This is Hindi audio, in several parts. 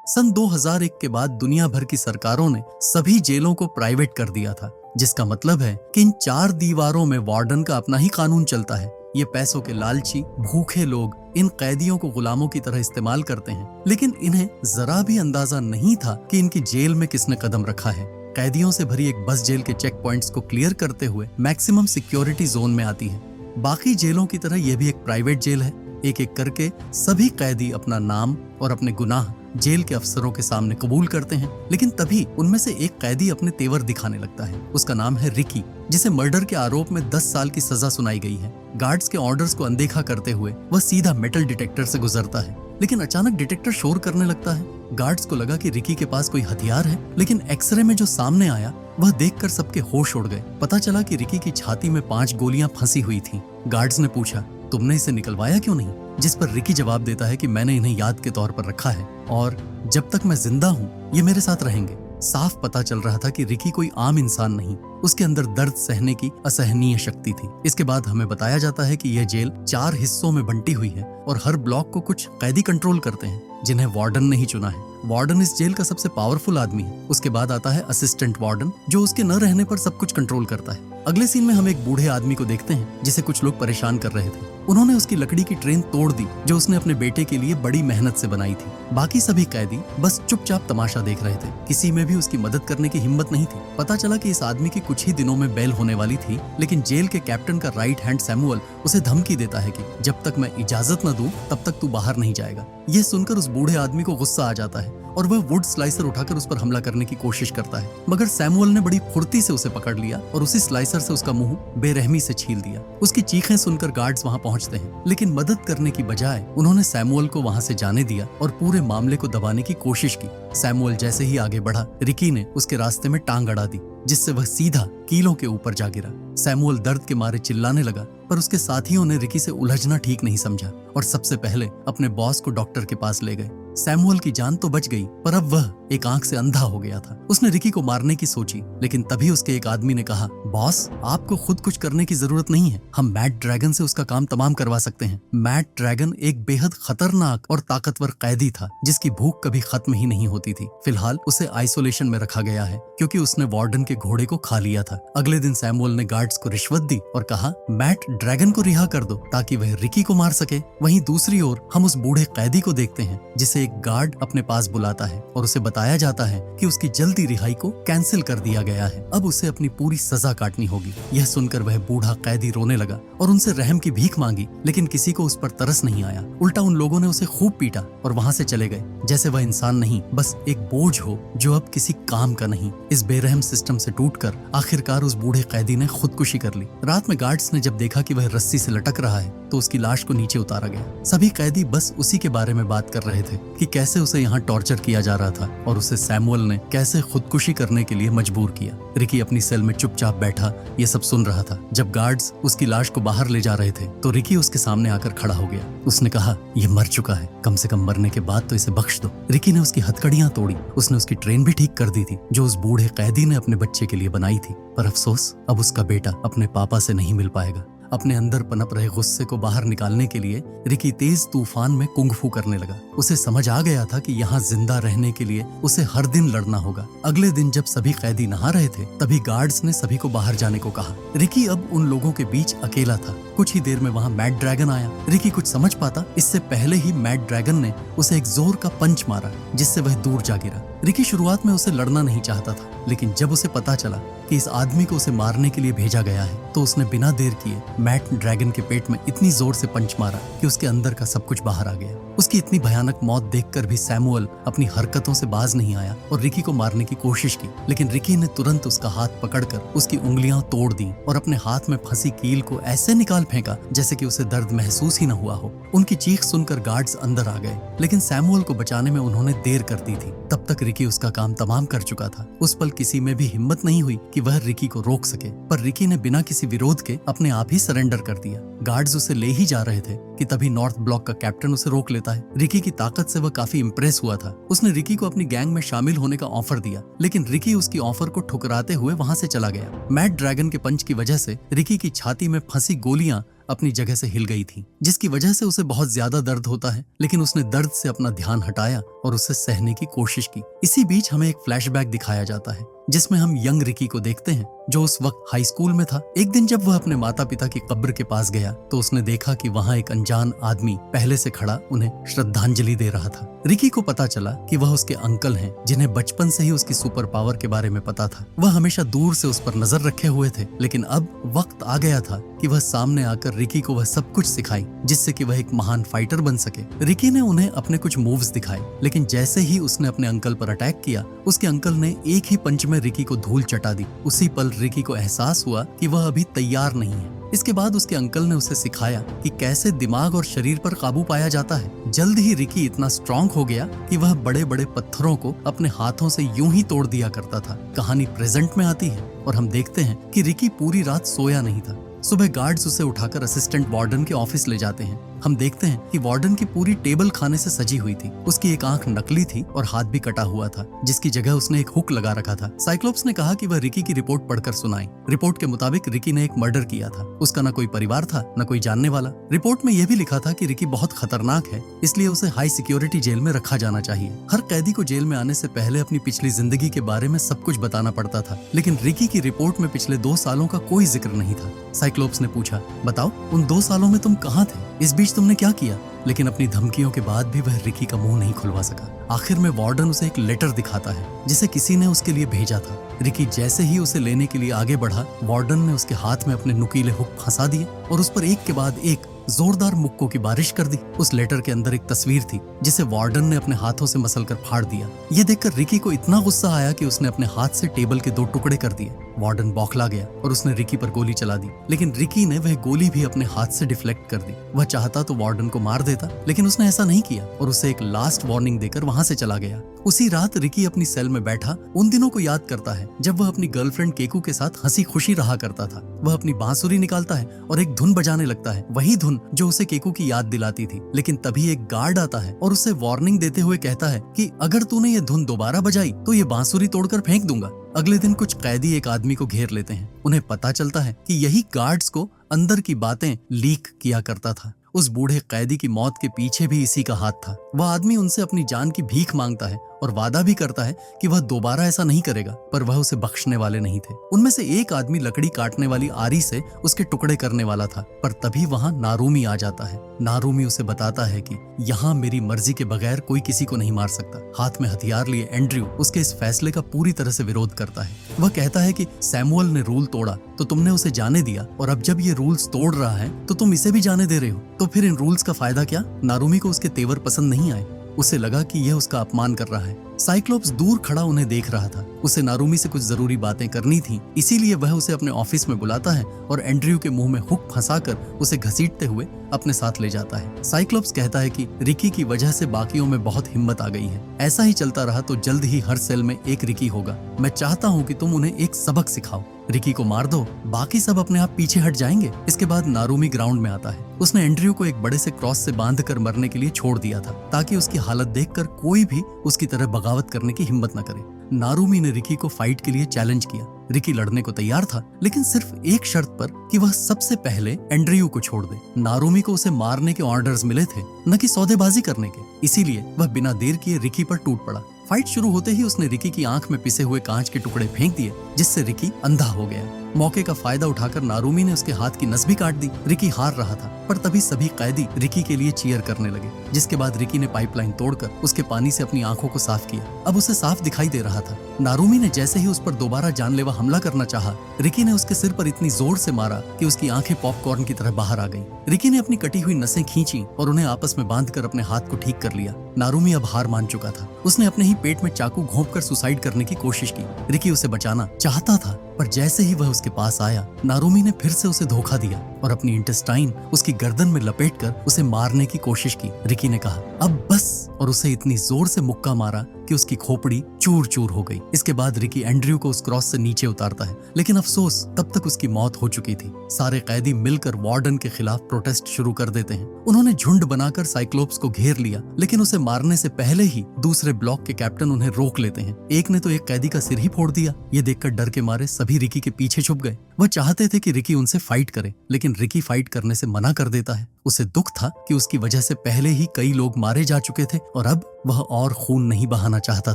सन 2001 के बाद दुनिया भर की सरकारों ने सभी जेलों को प्राइवेट कर दिया था, जिसका मतलब है कि इन 4 दीवारों में वार्डन का अपना ही कानून चलता है। ये पैसों के लालची भूखे लोग इन कैदियों को गुलामों की तरह इस्तेमाल करते हैं, लेकिन इन्हें जरा भी अंदाजा नहीं था कि इनकी जेल में किसने कदम रखा है। कैदियों से भरी एक बस जेल के चेक पॉइंट्स को क्लियर करते हुए मैक्सिमम सिक्योरिटी जोन में आती है। बाकी जेलों की तरह यह भी एक प्राइवेट जेल है। एक एक करके सभी कैदी अपना नाम और अपने गुनाह जेल के अफसरों के सामने कबूल करते हैं, लेकिन तभी उनमें से एक कैदी अपने तेवर दिखाने लगता है। उसका नाम है रिकी, जिसे मर्डर के आरोप में 10 साल की सजा सुनाई गई है। गार्ड्स के ऑर्डर्स को अनदेखा करते हुए वह सीधा मेटल डिटेक्टर से गुजरता है, लेकिन अचानक डिटेक्टर शोर करने लगता है। गार्ड्स को लगा कि रिकी के पास कोई हथियार है, लेकिन एक्सरे में जो सामने आया वह देखकर सबके होश उड़ गए। पता चला कि रिकी की छाती में 5 गोलियां फंसी हुई थीं। गार्ड्स ने पूछा, तुमने इसे निकलवाया क्यों नहीं? जिस पर रिकी जवाब देता है कि मैंने इन्हें याद के तौर पर रखा है और जब तक मैं जिंदा हूँ ये मेरे साथ रहेंगे। साफ पता चल रहा था कि रिकी कोई आम इंसान नहीं, उसके अंदर दर्द सहने की असहनीय शक्ति थी। इसके बाद हमें बताया जाता है कि यह जेल 4 हिस्सों में बंटी हुई है और हर ब्लॉक को कुछ कैदी कंट्रोल करते हैं, जिन्हें वार्डन ने ही चुना है। वार्डन इस जेल का सबसे पावरफुल आदमी है। उसके बाद आता है असिस्टेंट वार्डन, जो उसके न रहने पर सब कुछ कंट्रोल करता है। अगले सीन में हम एक बूढ़े आदमी को देखते हैं जिसे कुछ लोग परेशान कर रहे थे। उन्होंने उसकी लकड़ी की ट्रेन तोड़ दी जो उसने अपने बेटे के लिए बड़ी मेहनत से बनाई थी। बाकी सभी कैदी बस चुपचाप तमाशा देख रहे थे। किसी में भी उसकी मदद करने की हिम्मत नहीं थी। पता चला कि इस आदमी की कुछ ही दिनों में बेल होने वाली थी, लेकिन जेल के कैप्टन का राइट हैंड सैमुअल उसे धमकी देता है कि जब तक मैं इजाजत न दूं तब तक तू बाहर नहीं जाएगा। यह सुनकर उस बूढ़े आदमी को गुस्सा आ जाता है और वह वुड स्लाइसर उठाकर उस पर हमला करने की कोशिश करता है, मगर सैमुअल ने बड़ी फुर्ती से उसे पकड़ लिया और उसी स्लाइसर से उसका मुंह बेरहमी से छील दिया। उसकी चीखें सुनकर गार्ड्स वहां पहुंचते हैं, लेकिन मदद करने की बजाय उन्होंने सैमुअल को वहां से जाने दिया और पूरे मामले को दबाने की कोशिश की। सैमुअल जैसे ही आगे बढ़ा, रिकी ने उसके रास्ते में टांग अड़ा दी, जिससे वह सीधा कीलों के ऊपर जा गिरा। सैमुअल दर्द के मारे चिल्लाने लगा, पर उसके साथियों ने रिकी से उलझना ठीक नहीं समझा और सबसे पहले अपने बॉस को डॉक्टर के पास ले गए। सैमुअल की जान तो बच गई, पर अब वह एक आंख से अंधा हो गया था। उसने रिकी को मारने की सोची, लेकिन तभी उसके एक आदमी ने कहा, बॉस, आपको खुद कुछ करने की जरूरत नहीं है, हम मैट ड्रैगन से उसका काम तमाम करवा सकते हैं। मैट ड्रैगन एक बेहद खतरनाक और ताकतवर कैदी था, जिसकी भूख कभी खत्म ही नहीं होती थी। फिलहाल उसे आइसोलेशन में रखा गया है, क्योंकि उसने वार्डन के घोड़े को खा लिया था। अगले दिन सैमुअल ने गार्ड्स को रिश्वत दी और कहा, मैट ड्रैगन को रिहा कर दो ताकि वह रिकी को मार सके। वहीं दूसरी ओर हम उस बूढ़े कैदी को देखते हैं, जिसे एक गार्ड अपने पास बुलाता है और उसे बताया जाता है कि उसकी जल्दी रिहाई को कैंसिल कर दिया गया है। अब उसे अपनी पूरी सजा काटनी होगी। यह सुनकर वह बूढ़ा कैदी रोने लगा और उनसे रहम की भीख मांगी, लेकिन किसी को उस पर तरस नहीं आया। उल्टा उन लोगों ने उसे खूब पीटा और वहां से चले गए, जैसे वह इंसान नहीं, बस एक बोझ हो जो अब किसी काम का नहीं। इस बेरहम सिस्टम से टूटकर आखिरकार उस बूढ़े कैदी ने खुदकुशी कर ली। रात में गार्ड्स ने जब देखा कि वह रस्सी से लटक रहा है, तो उसकी लाश को नीचे उतारा गया। सभी कैदी बस उसी के बारे में बात कर रहे थे कि कैसे उसे यहाँ टॉर्चर किया जा रहा था और उसे सैमुअल ने कैसे खुदकुशी करने के लिए मजबूर किया। रिकी अपनी सेल में चुपचाप बैठा ये सब सुन रहा था। जब गार्ड्स उसकी लाश को बाहर ले जा रहे थे, तो रिकी उसके सामने आकर खड़ा हो गया। उसने कहा, यह मर चुका है, कम से कम मरने के बाद तो इसे बख्श दो। रिकी ने उसकी हथकड़ियां तोड़ी। उसने उसकी ट्रेन भी ठीक कर दी थी, जो उस बूढ़े कैदी ने अपने बच्चे के लिए बनाई थी। पर अफसोस, अब उसका बेटा अपने पापा से नहीं मिल पाएगा। अपने अंदर पनप रहे गुस्से को बाहर निकालने के लिए रिकी तेज तूफान में कुंग-फू करने लगा। उसे समझ आ गया था कि यहाँ जिंदा रहने के लिए उसे हर दिन लड़ना होगा। अगले दिन जब सभी कैदी नहा रहे थे, तभी गार्ड्स ने सभी को बाहर जाने को कहा। रिकी अब उन लोगों के बीच अकेला था। कुछ ही देर में वहाँ मैट ड्रैगन आया। रिकी कुछ समझ पाता इससे पहले ही मैट ड्रैगन ने उसे एक जोर का पंच मारा, जिससे वह दूर जा गिरा। रिकी शुरुआत में उसे लड़ना नहीं चाहता था, लेकिन जब उसे पता चला कि इस आदमी को उसे मारने के लिए भेजा गया है, तो उसने बिना देर किए मैट ड्रैगन के पेट में इतनी जोर से पंच मारा कि उसके अंदर का सब कुछ बाहर आ गया। उसकी इतनी भयानक मौत देखकर भी सैमुअल अपनी हरकतों से बाज नहीं आया और रिकी को मारने की कोशिश की, लेकिन रिकी ने तुरंत उसका हाथ पकड़कर उसकी उंगलियां तोड़ दी और अपने हाथ में फंसी कील को ऐसे निकाल फेंका जैसे कि उसे दर्द महसूस ही न हुआ हो। उनकी चीख सुनकर गार्ड्स अंदर आ गए, लेकिन सैमुअल को बचाने में उन्होंने देर कर दी थी। तब तक रिकी उसका काम तमाम कर चुका था। उस पल किसी में भी हिम्मत नहीं हुई कि वह रिकी को रोक सके, पर रिकी ने बिना किसी विरोध के अपने आप ही सरेंडर कर दिया। गार्ड्स उसे ले ही जा रहे थे कि तभी नॉर्थ ब्लॉक का कैप्टन उसे रोक लेता है। रिकी की ताकत से वह काफी इम्प्रेस हुआ था। उसने रिकी को अपनी गैंग में शामिल होने का ऑफर दिया, लेकिन रिकी उसकी ऑफर को ठुकराते हुए वहां से चला गया। मैट ड्रैगन के पंच की वजह से रिकी की छाती में फंसी गोलियां अपनी जगह से हिल गई थी, जिसकी वजह से उसे बहुत ज्यादा दर्द होता है। लेकिन उसने दर्द से अपना ध्यान हटाया और उसे सहने की कोशिश की। इसी बीच हमें एक फ्लैशबैक दिखाया जाता है जिसमें हम यंग रिकी को देखते हैं जो उस वक्त हाई स्कूल में था। एक दिन जब वह अपने माता पिता की कब्र के पास गया तो उसने देखा कि वहाँ एक अनजान आदमी पहले से खड़ा उन्हें श्रद्धांजलि दे रहा था। रिकी को पता चला कि वह उसके अंकल हैं जिन्हें बचपन से ही उसकी सुपर पावर के बारे में पता था। वह हमेशा दूर से उस पर नजर रखे हुए थे, लेकिन अब वक्त आ गया था कि वह सामने आकर रिकी को वह सब कुछ सिखाई जिससे कि वह एक महान फाइटर बन सके। रिकी ने उन्हें अपने कुछ मूव्स दिखाए, लेकिन जैसे ही उसने अपने अंकल पर अटैक किया उसके अंकल ने एक ही पंच में रिकी को धूल चटा दी। उसी पल रिकी को एहसास हुआ कि वह अभी तैयार नहीं है। इसके बाद उसके अंकल ने उसे सिखाया कि कैसे दिमाग और शरीर पर काबू पाया जाता है। जल्द ही रिकी इतना स्ट्रांग हो गया कि वह बड़े बड़े पत्थरों को अपने हाथों से यूं ही तोड़ दिया करता था। कहानी प्रेजेंट में आती है और हम देखते हैं कि रिकी पूरी रात सोया नहीं था। सुबह गार्ड्स उसे उठाकर असिस्टेंट वार्डन के ऑफिस ले जाते हैं। हम देखते हैं कि वार्डन की पूरी टेबल खाने से सजी हुई थी। उसकी एक आंख नकली थी और हाथ भी कटा हुआ था, जिसकी जगह उसने एक हुक लगा रखा था। साइक्लोप्स ने कहा कि वह रिकी की रिपोर्ट पढ़कर सुनाए। रिपोर्ट के मुताबिक रिकी ने एक मर्डर किया था। उसका न कोई परिवार था न कोई जानने वाला। रिपोर्ट में यह भी लिखा था कि रिकी बहुत खतरनाक है, इसलिए उसे हाई सिक्योरिटी जेल में रखा जाना चाहिए। हर कैदी को जेल में आने से पहले अपनी पिछली जिंदगी के बारे में सब कुछ बताना पड़ता था, लेकिन रिकी की रिपोर्ट में पिछले 2 सालों का कोई जिक्र नहीं था। साइक्लोप्स ने पूछा, बताओ उन 2 सालों में तुम कहाँ थे? इस बीच तुमने क्या किया? लेकिन अपनी धमकियों के बाद भी वह रिकी का मुंह नहीं खुलवा सका। आखिर में वार्डन उसे एक लेटर दिखाता है जिसे किसी ने उसके लिए भेजा था। रिकी जैसे ही उसे लेने के लिए आगे बढ़ा, वार्डन ने उसके हाथ में अपने नुकीले हुक फंसा दिए और उस पर एक के बाद एक जोरदार मुक्कों की बारिश कर दी। उस लेटर के अंदर एक तस्वीर थी जिसे वार्डन ने अपने हाथों से मसलकर फाड़ दिया। ये देखकर रिकी को इतना गुस्सा आया कि उसने अपने हाथ से टेबल के 2 टुकड़े कर दिए। वार्डन बौखला गया और उसने रिकी पर गोली चला दी, लेकिन रिकी ने वह गोली भी अपने हाथ से डिफ्लेक्ट कर दी। वह चाहता तो वार्डन को मार देता, लेकिन उसने ऐसा नहीं किया और उसे एक लास्ट वार्निंग देकर वहां से चला गया। उसी रात रिकी अपनी सेल में बैठा उन दिनों को याद करता है जब वह अपनी गर्लफ्रेंड केकू के साथ हंसी खुशी रहा करता था। वह अपनी बांसुरी निकालता है और एक धुन बजाने लगता है, वही धुन जो उसे केकू की याद दिलाती थी। लेकिन तभी एक गार्ड आता है और उसे वार्निंग देते हुए कहता है कि अगर तूने ये धुन दोबारा बजाई तो ये बांसुरी तोड़कर फेंक दूंगा। अगले दिन कुछ कैदी एक आदमी को घेर लेते हैं। उन्हें पता चलता है कि यही गार्ड्स को अंदर की बातें लीक किया करता था। उस बूढ़े कैदी की मौत के पीछे भी इसी का हाथ था। वह आदमी उनसे अपनी जान की भीख मांगता है और वादा भी करता है कि वह दोबारा ऐसा नहीं करेगा, पर वह उसे बख्शने वाले नहीं थे। उनमें से एक आदमी लकड़ी काटने वाली आरी से उसके टुकड़े करने वाला था, पर तभी वहां नारूमी आ जाता है। नारूमी उसे बताता है कि यहाँ मेरी मर्जी के बगैर कोई किसी को नहीं मार सकता। हाथ में हथियार लिए एंड्रयू उसके इस फैसले का पूरी तरह से विरोध करता है। वह कहता है कि सैमुअल ने रूल तोड़ा तो तुमने उसे जाने दिया, और अब जब ये रूल्स तोड़ रहा है तो तुम इसे भी जाने दे रहे हो, तो फिर इन रूल्स का फायदा क्या? नारूमी को उसके तेवर पसंद नहीं आए। उसे लगा कि यह उसका अपमान कर रहा है। साइक्लोप्स दूर खड़ा उन्हें देख रहा था। उसे नारूमी से कुछ जरूरी बातें करनी थी, इसीलिए वह उसे अपने ऑफिस में बुलाता है और एंड्रयू के मुंह में हुक फंसाकर उसे घसीटते हुए अपने साथ ले जाता है। साइक्लोप्स कहता है कि रिकी की वजह से बाकियों में बहुत हिम्मत आ गई है। ऐसा ही चलता रहा तो जल्द ही हर सेल में एक रिकी होगा। मैं चाहता हूँ कि तुम उन्हें एक सबक सिखाओ। रिकी को मार दो, बाकी सब अपने आप पीछे हट जाएंगे। इसके बाद नारूमी ग्राउंड में आता है। उसने एंड्रयू को एक बड़े से क्रॉस से बांधकर मरने के लिए छोड़ दिया था, ताकि उसकी हालत देखकर कोई भी उसकी तरह बगावत करने की हिम्मत न करे। नारूमी ने रिकी को फाइट के लिए चैलेंज किया। रिकी लड़ने को तैयार था, लेकिन सिर्फ एक शर्त पर कि वह सबसे पहले एंड्रयू को छोड़ दे। नारूमी को उसे मारने के ऑर्डर्स मिले थे, न कि सौदेबाजी करने के, इसीलिए वह बिना देर किए रिकी पर टूट पड़ा। फाइट शुरू होते ही उसने रिकी की आंख में पिसे हुए कांच के टुकड़े फेंक दिए, जिससे रिकी अंधा हो गया। मौके का फायदा उठाकर नारूमी ने उसके हाथ की नस भी काट दी। रिकी हार रहा था, पर तभी सभी कैदी रिकी के लिए चीयर करने लगे, जिसके बाद रिकी ने पाइपलाइन तोड़कर उसके पानी से अपनी आंखों को साफ किया। अब उसे साफ दिखाई दे रहा था। नारूमी ने जैसे ही उस पर दोबारा जानलेवा हमला करना चाहा, रिकी ने उसके सिर पर इतनी जोर से मारा कि उसकी आंखें पॉपकॉर्न की तरह बाहर आ गईं। रिकी ने अपनी कटी हुई नसें खींची और उन्हें आपस में बांधकर अपने हाथ को ठीक कर लिया। नारूमी अब हार मान चुका था। उसने अपने ही पेट में चाकू घोंपकर सुसाइड करने की कोशिश की। रिकी उसे बचाना चाहता था, पर जैसे ही वह उसके पास आया, नारूमी ने फिर से उसे धोखा दिया और अपनी इंटेस्टाइन उसकी गर्दन में लपेटकर उसे मारने की कोशिश की। रिकी ने कहा, अब बस, और उसे इतनी जोर से मुक्का मारा कि उसकी खोपड़ी चूर चूर हो गई। इसके बाद रिकी एंड्रयू को उस क्रॉस से नीचे उतारता है, लेकिन अफसोस तब तक उसकी मौत हो चुकी थी। सारे कैदी मिलकर वार्डन के खिलाफ प्रोटेस्ट शुरू कर देते हैं। उन्होंने झुंड बनाकर साइक्लोप्स को घेर लिया, लेकिन उसे मारने से पहले ही दूसरे ब्लॉक के कैप्टन उन्हें रोक लेते हैं। एक ने तो एक कैदी का सिर ही फोड़ दिया। ये देखकर डर के मारे सभी रिकी के पीछे छुप छुप गए। वह चाहते थे कि रिकी उनसे फाइट करे, लेकिन रिकी फाइट करने से मना कर देता है। उसे दुख था कि उसकी वजह से पहले ही कई लोग मारे जा चुके थे और अब वह और खून नहीं बहाना चाहता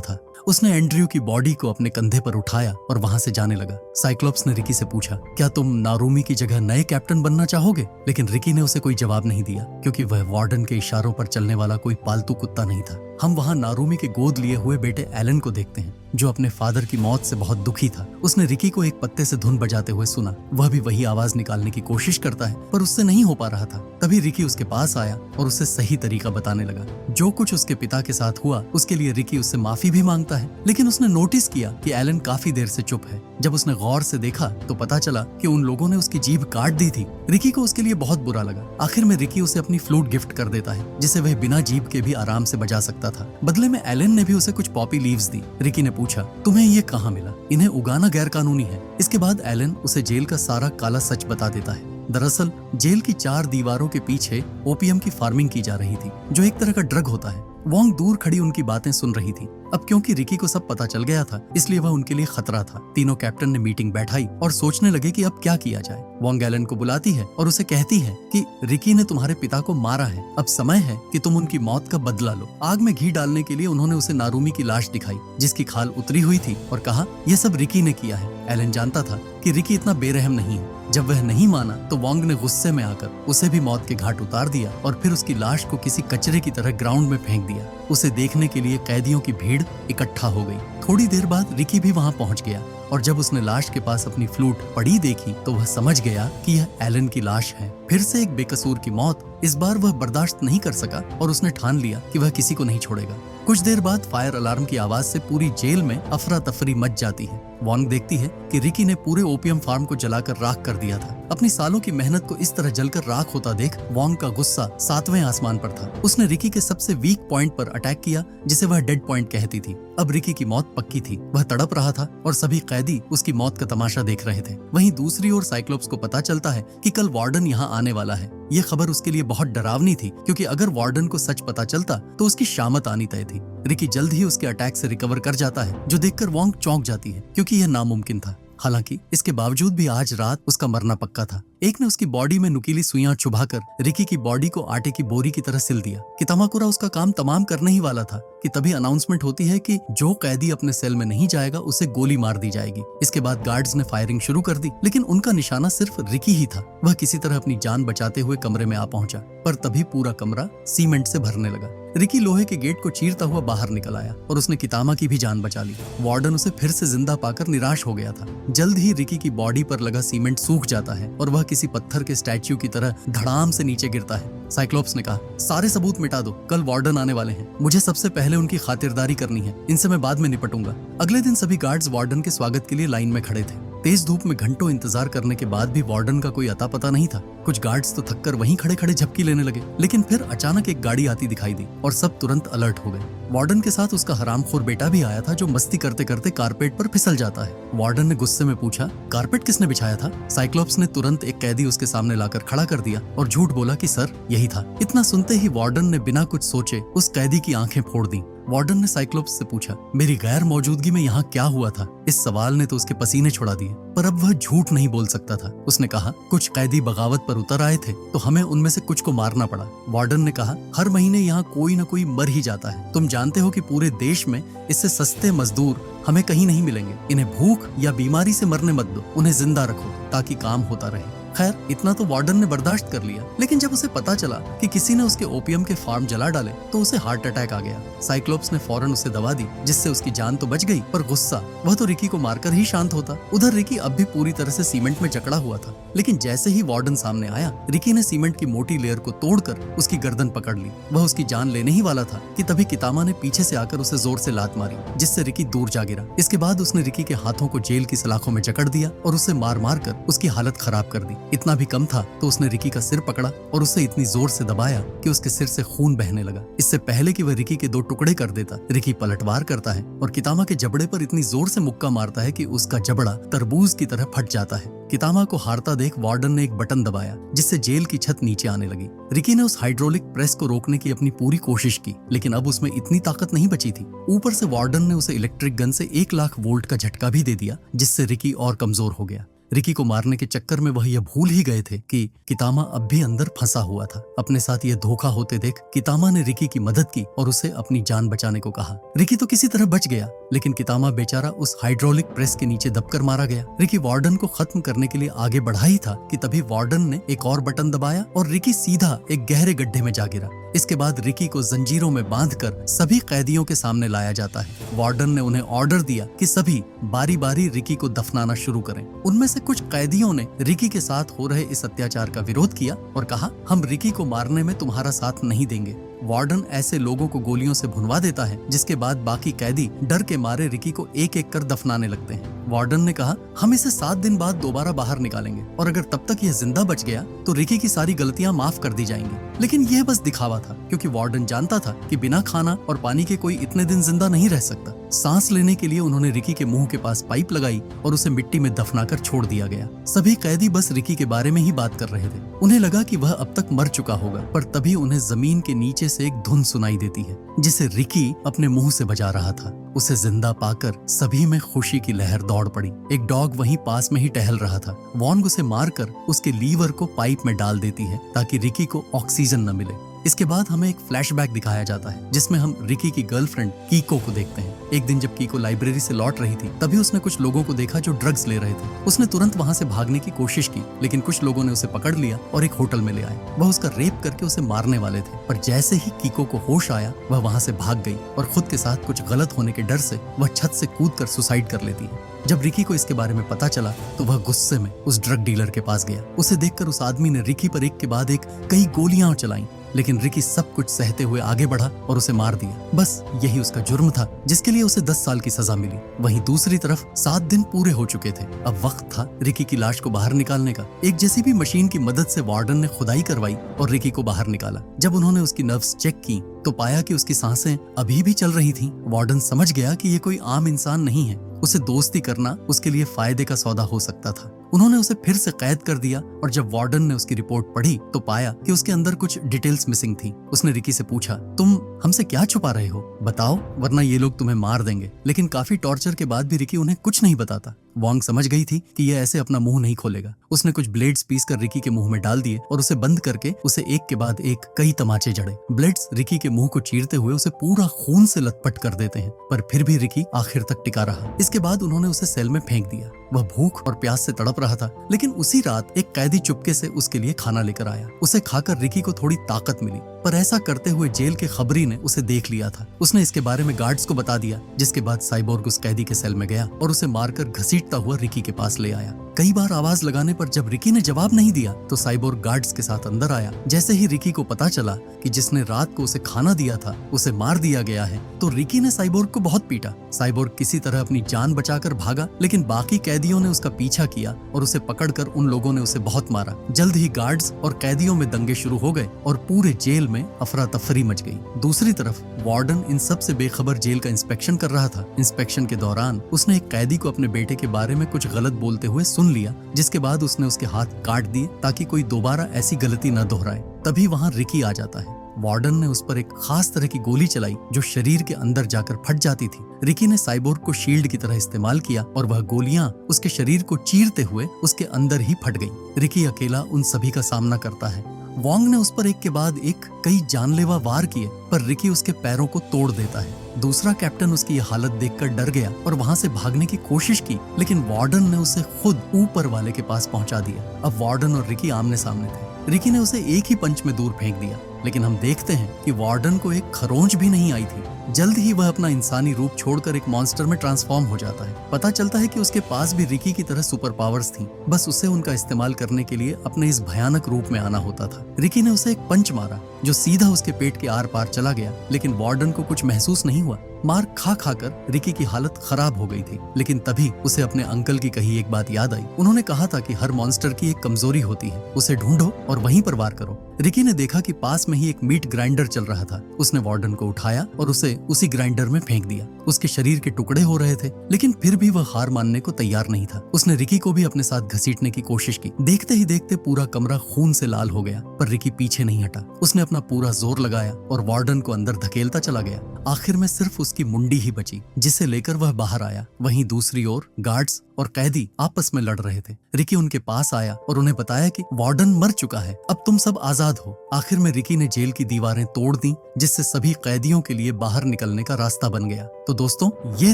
था। उसने एंड्रयू की बॉडी को अपने कंधे पर उठाया और वहां से जाने लगा। साइक्लोप्स ने रिकी से पूछा, क्या तुम नारुमी की जगह नए कैप्टन बनना चाहोगे? लेकिन रिकी ने उसे कोई जवाब नहीं दिया, क्योंकि वह वार्डन के इशारों पर चलने वाला कोई पालतू कुत्ता नहीं था। हम वहां नारुमी के गोद लिए हुए बेटे एलन को देखते हैं, जो अपने फादर की मौत से बहुत दुखी था। उसने रिकी को एक पत्ते से धुन बजाते हुए सुना। वह भी वही आवाज निकालने की कोशिश करता है, पर उससे नहीं हो पा रहा था। तभी रिकी उसके पास आया और उसे सही तरीका बताने लगा। जो कुछ उसके पिता के साथ हुआ उसके लिए रिकी उससे माफी भी मांगता है, लेकिन उसने नोटिस किया कि एलन काफी देर से चुप है। जब उसने गौर से देखा तो पता चला कि उन लोगों ने उसकी जीभ काट दी थी। रिकी को उसके लिए बहुत बुरा लगा। आखिर में रिकी उसे अपनी फ्लूट गिफ्ट कर देता है, जिसे वह बिना जीभ के भी आराम से बजा सकता था। बदले में एलन ने भी उसे कुछ पॉपी लीव्स दी। रिकी ने पूछा, तुम्हें ये कहाँ मिला? इन्हें उगाना गैर कानूनी है। इसके बाद एलन उसे जेल का सारा काला सच बता देता है। दरअसल जेल की 4 दीवारों के पीछे ओपियम की फार्मिंग की जा रही थी, जो एक तरह का ड्रग होता है। वोंग दूर खड़ी उनकी बातें सुन रही थी। अब क्योंकि रिकी को सब पता चल गया था, इसलिए वह उनके लिए खतरा था। तीनों कैप्टन ने मीटिंग बैठाई और सोचने लगे कि अब क्या किया जाए। वोंग एलन को बुलाती है और उसे कहती है कि रिकी ने तुम्हारे पिता को मारा है, अब समय है कि तुम उनकी मौत का बदला लो। आग में घी डालने के लिए उन्होंने उसे नारुमी की लाश दिखाई, जिसकी खाल उतरी हुई थी, और कहा यह सब रिकी ने किया है। एलन जानता था कि रिकी इतना बेरहम नहीं है। जब वह नहीं माना तो वोंग ने गुस्से में आकर उसे भी मौत के घाट उतार दिया और फिर उसकी लाश को किसी कचरे की तरह ग्राउंड में फेंक दिया। उसे देखने के लिए कैदियों की भीड़ इकट्ठा हो गई। थोड़ी देर बाद रिकी भी वहां पहुंच गया और जब उसने लाश के पास अपनी फ्लूट पड़ी देखी तो वह समझ गया कि यह एलन की लाश है। फिर से एक बेकसूर की मौत। इस बार वह बर्दाश्त नहीं कर सका और उसने ठान लिया कि वह किसी को नहीं छोड़ेगा। कुछ देर बाद फायर अलार्म की आवाज से पूरी जेल में अफरा तफरी मच जाती है। वोंग देखती है कि रिकी ने पूरे ओपियम फार्म को जलाकर राख कर दिया था। अपनी सालों की मेहनत को इस तरह जलकर राख होता देख वोंग का गुस्सा 7वें आसमान पर था। उसने रिकी के सबसे वीक पॉइंट पर अटैक किया, जिसे वह डेड पॉइंट कहती थी। अब रिकी की मौत पक्की थी। वह तड़प रहा था और सभी कैदी उसकी मौत का तमाशा देख रहे थे। वहीं दूसरी ओर साइक्लोप्स को पता चलता है कि कल वार्डन यहाँ आने वाला है। ये खबर उसके लिए बहुत डरावनी थी, क्योंकि अगर वार्डन को सच पता चलता तो उसकी शामत आनी तय थी। रिकी जल्द ही उसके अटैक से रिकवर कर जाता है, जो देखकर वोंग चौंक जाती है, क्योंकि यह नामुमकिन था। हालांकि इसके बावजूद भी आज रात उसका मरना पक्का था। एक ने उसकी बॉडी में नुकीली सुइयां चुभाकर रिकी की बॉडी को आटे की बोरी की तरह सिल दिया। कितामाकुरा उसका काम तमाम करने ही वाला था कि तभी अनाउंसमेंट होती है कि जो कैदी अपने सेल में नहीं जाएगा उसे गोली मार दी जाएगी। इसके बाद गार्ड्स ने फायरिंग शुरू कर दी, लेकिन उनका निशाना सिर्फ रिकी ही था। वह किसी तरह अपनी जान बचाते हुए कमरे में आ पहुंचा, पर तभी पूरा कमरा सीमेंट से भरने लगा। रिकी लोहे के गेट को चीरता हुआ बाहर निकल आया और उसने कितामा की भी जान बचा ली। वार्डन उसे फिर से जिंदा पाकर निराश हो गया था। जल्द ही रिकी की बॉडी पर लगा सीमेंट सूख जाता है और वह किसी पत्थर के स्टैच्यू की तरह धड़ाम से नीचे गिरता है। साइक्लोप्स ने कहा, सारे सबूत मिटा दो, कल वार्डन आने वाले हैं। मुझे सबसे पहले उनकी खातिरदारी करनी है, इनसे मैं बाद में निपटूंगा। अगले दिन सभी गार्ड्स वार्डन के स्वागत के लिए लाइन में खड़े थे। तेज धूप में घंटों इंतजार करने के बाद भी वार्डन का कोई अता पता नहीं था। कुछ गार्ड्स तो थककर वहीं खड़े खड़े झपकी लेने लगे, लेकिन फिर अचानक एक गाड़ी आती दिखाई दी और सब तुरंत अलर्ट हो गए। वार्डन के साथ उसका हरामखोर बेटा भी आया था, जो मस्ती करते करते कारपेट पर फिसल जाता है। वार्डन ने गुस्से में पूछा, कारपेट किसने बिछाया था? साइक्लोप्स ने तुरंत एक कैदी उसके सामने लाकर खड़ा कर दिया और झूठ बोला कि सर यही था। इतना सुनते ही वार्डन ने बिना कुछ सोचे उस कैदी की आंखें फोड़ दी। वार्डन ने साइक्लोप्स से पूछा, मेरी गैर मौजूदगी में यहाँ क्या हुआ था? इस सवाल ने तो उसके पसीने छुड़ा दिए, पर अब वह झूठ नहीं बोल सकता था। उसने कहा, कुछ कैदी बगावत पर उतर आए थे तो हमें उनमें से कुछ को मारना पड़ा। वार्डन ने कहा, हर महीने यहाँ कोई न कोई मर ही जाता है। तुम जानते हो कि पूरे देश में इससे सस्ते मजदूर हमें कहीं नहीं मिलेंगे। इन्हें भूख या बीमारी से मरने मत दो, उन्हें जिंदा रखो ताकि काम होता रहे। खैर इतना तो वार्डन ने बर्दाश्त कर लिया, लेकिन जब उसे पता चला कि किसी ने उसके ओपियम के फार्म जला डाले तो उसे हार्ट अटैक आ गया। साइक्लोप्स ने फौरन उसे दवा दी, जिससे उसकी जान तो बच गई, पर गुस्सा वह तो रिकी को मारकर ही शांत होता। उधर रिकी अब भी पूरी तरह से सीमेंट में जकड़ा हुआ था, लेकिन जैसे ही वार्डन सामने आया, रिकी ने सीमेंट की मोटी लेयर को तोड़कर उसकी गर्दन पकड़ ली। वह उसकी जान लेने ही वाला था कि तभी कितामा ने पीछे से आकर उसे जोर से लात मारी, जिससे रिकी दूर जा गिरा। इसके बाद उसने रिकी के हाथों को जेल की सलाखों में जकड़ दिया और उसे मार मार कर उसकी हालत खराब कर दी। इतना भी कम था तो उसने रिकी का सिर पकड़ा और उसे इतनी जोर से दबाया कि उसके सिर से खून बहने लगा। इससे पहले कि वह रिकी के 2 टुकड़े कर देता, रिकी पलटवार करता है और कितामा के जबड़े पर इतनी जोर से मुक्का मारता है कि उसका जबड़ा तरबूज की तरह फट जाता है। कितामा को हारता देख वार्डन ने एक बटन दबाया, जिससे जेल की छत नीचे आने लगी। रिकी ने उस हाइड्रोलिक प्रेस को रोकने की अपनी पूरी कोशिश की, लेकिन अब उसमें इतनी ताकत नहीं बची थी। ऊपर से वार्डन ने उसे इलेक्ट्रिक गन से 1 लाख वोल्ट का झटका भी दे दिया, जिससे रिकी और कमजोर हो गया। रिकी को मारने के चक्कर में वह यह भूल ही गए थे कि कितामा अब भी अंदर फंसा हुआ था। अपने साथ यह धोखा होते देख कितामा ने रिकी की मदद की और उसे अपनी जान बचाने को कहा। रिकी तो किसी तरह बच गया, लेकिन कितामा बेचारा उस हाइड्रोलिक प्रेस के नीचे दबकर मारा गया। रिकी वार्डन को खत्म करने के लिए आगे बढ़ा ही था कि तभी वार्डन ने एक और बटन दबाया और रिकी सीधा एक गहरे गड्ढे में जा गिरा। इसके बाद रिकी को जंजीरों में बांधकर सभी कैदियों के सामने लाया जाता है। वार्डन ने उन्हें ऑर्डर दिया कि सभी बारी बारी रिकी को दफनाना शुरू करें। उनमें से कुछ कैदियों ने रिकी के साथ हो रहे इस अत्याचार का विरोध किया और कहा, हम रिकी को मारने में तुम्हारा साथ नहीं देंगे। वार्डन ऐसे लोगों को गोलियों से भुनवा देता है, जिसके बाद बाकी कैदी डर के मारे रिकी को एक एक कर दफनाने लगते हैं। वार्डन ने कहा, हम इसे 7 दिन बाद दोबारा बाहर निकालेंगे और अगर तब तक यह जिंदा बच गया तो रिकी की सारी गलतियां माफ कर दी जाएंगी। लेकिन यह बस दिखावा था, क्योंकि वार्डन जानता था कि बिना खाना और पानी के कोई इतने दिन जिंदा नहीं रह सकता। सांस लेने के लिए उन्होंने रिकी के मुंह के पास पाइप लगाई और उसे मिट्टी में दफनाकर छोड़ दिया गया। सभी कैदी बस रिकी के बारे में ही बात कर रहे थे। उन्हें लगा कि वह अब तक मर चुका होगा, पर तभी उन्हें जमीन के नीचे से एक धुन सुनाई देती है, जिसे रिकी अपने मुंह से बजा रहा था। उसे जिंदा पाकर सभी में खुशी की लहर दौड़ पड़ी। एक डॉग वहीं पास में ही टहल रहा था। वॉन्ग उसे मारकर उसके लीवर को पाइप में डाल देती है ताकि रिकी को ऑक्सीजन न मिले। इसके बाद हमें एक फ्लैशबैक दिखाया जाता है, जिसमें हम रिकी की गर्लफ्रेंड कीको को देखते हैं। एक दिन जब कीको लाइब्रेरी से लौट रही थी, तभी उसने कुछ लोगों को देखा जो ड्रग्स ले रहे थे। उसने तुरंत वहां से भागने की कोशिश की, लेकिन कुछ लोगों ने उसे पकड़ लिया और एक होटल में ले आए। वह उसका रेप करके उसे मारने वाले थे, पर जैसे ही कीको को होश आया, वह वहां से भाग गई और खुद के साथ कुछ गलत होने के डर से वह छत से कूदकर सुसाइड कर लेती है। जब रिकी को इसके बारे में पता चला तो वह गुस्से में उस ड्रग डीलर के पास गया। उसे देखकर उस आदमी ने रिकी पर एक के बाद एक कई गोलियां चलाईं, लेकिन रिकी सब कुछ सहते हुए आगे बढ़ा और उसे मार दिया। बस यही उसका जुर्म था, जिसके लिए उसे 10 साल की सजा मिली। वहीं दूसरी तरफ 7 दिन पूरे हो चुके थे। अब वक्त था रिकी की लाश को बाहर निकालने का। एक जेसीबी मशीन की मदद से वार्डन ने खुदाई करवाई और रिकी को बाहर निकाला। जब उन्होंने उसकी नर्व्स चेक की तो पाया कि उसकी सांसें अभी भी चल रही थीं। वार्डन समझ गया कि ये कोई आम इंसान नहीं है। उसे दोस्ती करना उसके लिए फायदे का सौदा हो सकता था। उन्होंने उसे फिर से कैद कर दिया और जब वार्डन ने उसकी रिपोर्ट पढ़ी तो पाया कि उसके अंदर कुछ डिटेल्स मिसिंग थी। उसने रिकी से पूछा, तुम हमसे क्या छुपा रहे हो? बताओ, वरना ये लोग तुम्हें मार देंगे। लेकिन काफी टॉर्चर के बाद भी रिकी उन्हें कुछ नहीं बताता। वॉन्ग समझ गई थी कि यह ऐसे अपना मुंह नहीं खोलेगा। उसने कुछ ब्लेड्स पीस कर रिकी के मुंह में डाल दिए और उसे बंद करके उसे एक के बाद एक कई तमाचे जड़े। ब्लेड्स रिकी के मुंह को चीरते हुए उसे पूरा खून से लथपथ कर देते हैं, पर फिर भी रिकी आखिर तक टिका रहा। इसके बाद उन्होंने उसे सेल में फेंक दिया। वह भूख और प्यास से तड़प रहा था, लेकिन उसी रात एक कैदी चुपके से उसके लिए खाना लेकर आया। उसे खाकर रिकी को थोड़ी ताकत मिली, पर ऐसा करते हुए जेल के खबरी ने उसे देख लिया था। उसने इसके बारे में गार्ड्स को बता दिया, जिसके बाद साइबोर्ग उस कैदी के सेल में गया और उसे मारकर घसीटता हुआ रिकी के पास ले आया। कई बार आवाज लगाने पर जब रिकी ने जवाब नहीं दिया तो साइबोर्ग गार्ड्स के साथ अंदर आया। जैसे ही रिकी को पता चला कि जिसने रात को उसे खाना दिया था उसे मार दिया गया है, तो रिकी ने साइबोर्ग को बहुत पीटा। साइबोर्ग किसी तरह अपनी जान बचाकर भागा, लेकिन बाकी कैदियों ने उसका पीछा किया और उसे पकड़कर उन लोगों ने उसे बहुत मारा। जल्द ही गार्ड्स और कैदियों में दंगे शुरू हो गए और पूरे जेल में अफरा तफरी मच गई। दूसरी तरफ वार्डन इन सब से बेखबर जेल का इंस्पेक्शन कर रहा था। इंस्पेक्शन के दौरान उसने एक कैदी को अपने बेटे के बारे में कुछ गलत बोलते हुए सुन लिया, जिसके बाद उसने उसके हाथ काट दिए ताकि कोई दोबारा ऐसी गलती न दोहराए। तभी वहां रिकी आ जाता है। वार्डन ने उस पर एक खास तरह की गोली चलाई जो शरीर के अंदर जाकर फट जाती थी। रिकी ने साइबोर्ग को शील्ड की तरह इस्तेमाल किया और वह गोलियां उसके शरीर को चीरते हुए उसके अंदर ही फट गईं। रिकी अकेला उन सभी का सामना करता है। वॉन्ग ने उस पर एक के बाद एक कई जानलेवा वार किए, पर रिकी उसके पैरों को तोड़ देता है। दूसरा कैप्टन उसकी ये हालत देखकर डर गया और वहां से भागने की कोशिश की, लेकिन वार्डन ने उसे खुद ऊपर वाले के पास पहुंचा दिया। अब वार्डन और रिकी आमने सामने थे। रिकी ने उसे एक ही पंच में दूर फेंक दिया, लेकिन हम देखते हैं कि वार्डन को एक खरोंच भी नहीं आई थी। जल्द ही वह अपना इंसानी रूप छोड़कर एक मॉन्स्टर में ट्रांसफॉर्म हो जाता है। पता चलता है कि उसके पास भी रिकी की तरह सुपर पावर्स थीं, बस उसे उनका इस्तेमाल करने के लिए अपने इस भयानक रूप में आना होता था। रिकी ने उसे एक पंच मारा जो सीधा उसके पेट के आर पार चला गया, लेकिन वार्डन को कुछ महसूस नहीं हुआ। मार खा खाकर रिकी की हालत खराब हो गई थी, लेकिन तभी उसे अपने अंकल की कही एक बात याद आई। उन्होंने कहा था कि हर मॉन्स्टर की एक कमजोरी होती है, उसे ढूंढो और वहीं पर वार करो। रिकी ने देखा कि पास में ही एक मीट ग्राइंडर चल रहा था। उसने वार्डन को उठाया और उसे उसी ग्राइंडर में फेंक दिया। उसके शरीर के टुकड़े हो रहे थे, लेकिन फिर भी वह हार मानने को तैयार नहीं था। उसने रिकी को भी अपने साथ घसीटने की कोशिश की। देखते ही देखते पूरा कमरा खून से लाल हो गया, पर रिकी पीछे नहीं हटा। उसने अपना पूरा जोर लगाया और वार्डन को अंदर धकेलता चला गया। आखिर में सिर्फ उसकी मुंडी ही बची, जिसे लेकर वह बाहर आया। वहीं दूसरी ओर गार्ड्स और कैदी आपस में लड़ रहे थे। रिकी उनके पास आया और उन्हें बताया कि वार्डन मर चुका है, अब तुम सब आजाद हो। आखिर में रिकी ने जेल की दीवारें तोड़ दी, जिससे सभी कैदियों के लिए बाहर निकलने का रास्ता बन गया। तो दोस्तों, ये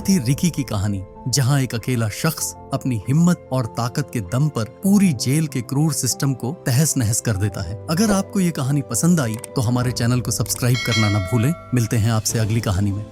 थी रिकी की कहानी, जहां एक अकेला शख्स अपनी हिम्मत और ताकत के दम पर पूरी जेल के क्रूर सिस्टम को तहस नहस कर देता है। अगर आपको ये कहानी पसंद आई तो हमारे चैनल को सब्सक्राइब करना न भूलें। मिलते हैं आपसे अगली कहानी में।